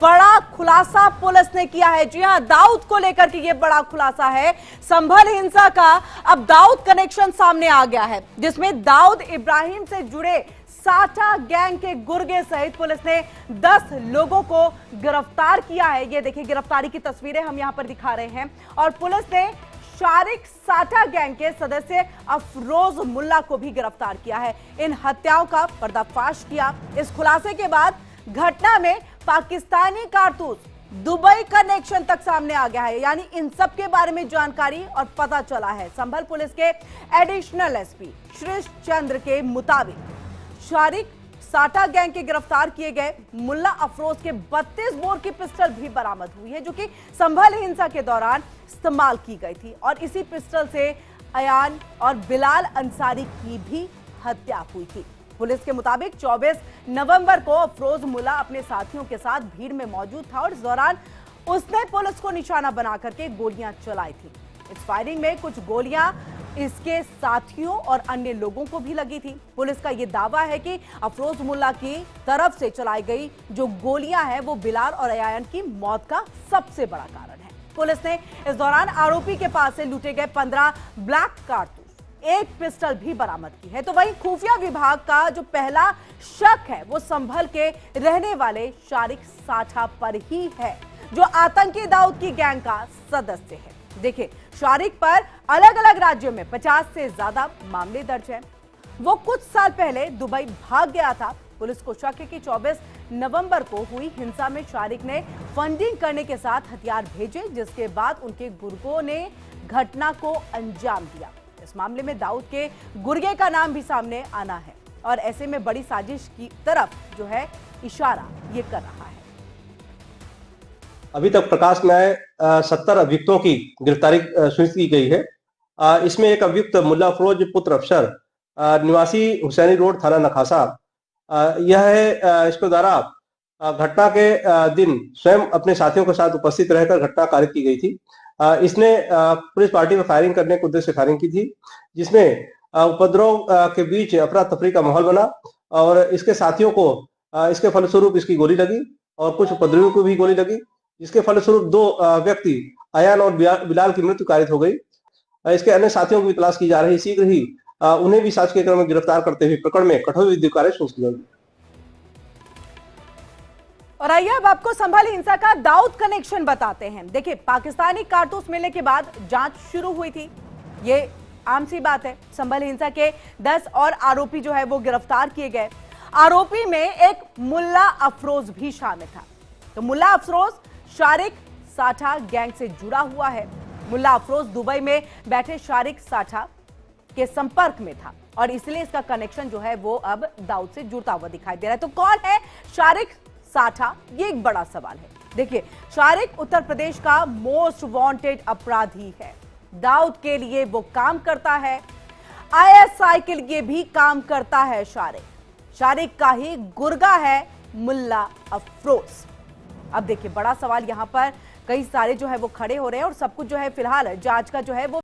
बड़ा खुलासा पुलिस ने किया है। जी हां, दाऊद को लेकर के ये बड़ा खुलासा है। संभल हिंसा का अब दाऊद कनेक्शन सामने आ गया है, जिसमें दाऊद इब्राहिम से जुड़े साटा गैंग के गुर्गे सहित पुलिस ने 10 लोगों को गिरफ्तार किया है। ये देखिए, गिरफ्तारी की तस्वीरें हम यहां पर दिखा रहे हैं। और पुलिस ने शारिक साटा गैंग के सदस्य अफरोज मुल्ला को भी गिरफ्तार किया है। इन हत्याओं का पर्दाफाश किया। इस खुलासे के बाद घटना में पाकिस्तानी कारतूस दुबई कनेक्शन तक सामने आ गया है। यानी इन सब के बारे में जानकारी और पता चला है। संभल पुलिस के एडिशनल एसपी श्रीश चंद्र के मुताबिक शारिक साटा गैंग के गिरफ्तार किए गए मुल्ला अफरोज के 32 बोर की पिस्टल भी बरामद हुई है, जो कि संभल हिंसा के दौरान इस्तेमाल की गई थी। और इसी पिस्टल से अयान और बिलाल अंसारी की भी हत्या हुई थी। पुलिस के मुताबिक 24 नवंबर को अफरोज मुल्ला अपने साथियों के साथ भीड़ में मौजूद था और इस दौरान उसने पुलिस को निशाना बना करके गोलियां चलाई थी। इस फायरिंग में कुछ गोलियां इसके साथियों और अन्य लोगों को भी लगी थी। पुलिस का यह दावा है कि अफरोज मुल्ला की तरफ से चलाई गई जो गोलियां हैं वो बिलाल और अयान की मौत का सबसे बड़ा कारण है। पुलिस ने इस दौरान आरोपी के पास से लूटे गए 15 ब्लैक कारतूस, एक पिस्टल भी बरामद की है। तो वहीं खुफिया विभाग का जो पहला शक है वो संभल के रहने वाले शारिक साठा पर ही है, जो आतंकी दाऊद की गैंग का सदस्य है। देखिए, शारिक पर अलग अलग राज्यों में 50 से ज्यादा मामले दर्ज हैं। वो कुछ साल पहले दुबई भाग गया था। पुलिस को शक है कि 24 नवंबर को हुई हिंसा में शारिक ने फंडिंग करने के साथ हथियार भेजे, जिसके बाद उनके गुर्गों ने घटना को अंजाम दिया। इस मामले में दाऊद के गुर्गे का नाम भी सामने आना है और ऐसे में बड़ी साजिश की तरफ जो है इशारा ये कर रहा है। अभी तक प्रकाश में आए 70 अभियुक्तों की गिरफ्तारी सुनिश्चित की गई है। इसमें एक अभियुक्त मुल्ला अफरोज पुत्र अफसर निवासी हुसैनी रोड थाना नखासा यह है। इसके द्वारा घटना के दिन स्वयं अपने साथियों के साथ उपस्थित रहकर घटना कारित की गई थी। इसने पुलिस पार्टी में फायरिंग करने के उद्देश्य से फायरिंग की थी, जिसमें उपद्रव के बीच अफरा तफरी का माहौल बना और इसके साथियों को इसके फलस्वरूप इसकी गोली लगी और कुछ उपद्रवियों को भी गोली लगी, जिसके फलस्वरूप 2 व्यक्ति अयान और बिलाल की मृत्यु कारित हो गई। इसके अन्य साथियों की भी तलाश की जा रही है। शीघ्र ही उन्हें भी जांच के क्रम में गिरफ्तार करते हुए प्रकरण में कठोर विधिक कार्य सुनिश्चित होगी। और आइए अब आपको संभल हिंसा का दाऊद कनेक्शन बताते हैं। देखिए, पाकिस्तानी कारतूस मिलने के बाद जांच शुरू हुई थी, ये आम सी बात है। संभल हिंसा के 10 और आरोपी जो है वो गिरफ्तार किए गए। आरोपी में एक मुल्ला अफरोज भी शामिल था। तो मुल्ला अफरोज शारिक साठा गैंग से जुड़ा हुआ है। मुल्ला अफरोज दुबई में बैठे शारिक साठा के संपर्क में था और इसलिए इसका कनेक्शन जो है वो अब दाऊद से जुड़ता हुआ दिखाई दे रहा है। तो कौन है शारिक साठा, ये एक बड़ा सवाल है। देखिए, शारिक उत्तर प्रदेश का मोस्ट वांटेड अपराधी है। दाऊद के लिए वो काम करता है, आईएसआई के लिए भी काम करता है। शारिक का ही गुर्गा है मुल्ला अफरोज। अब देखिए, बड़ा सवाल यहां पर कई सारे जो है वो खड़े हो रहे हैं और सब कुछ जो है फिलहाल जांच का जो है वो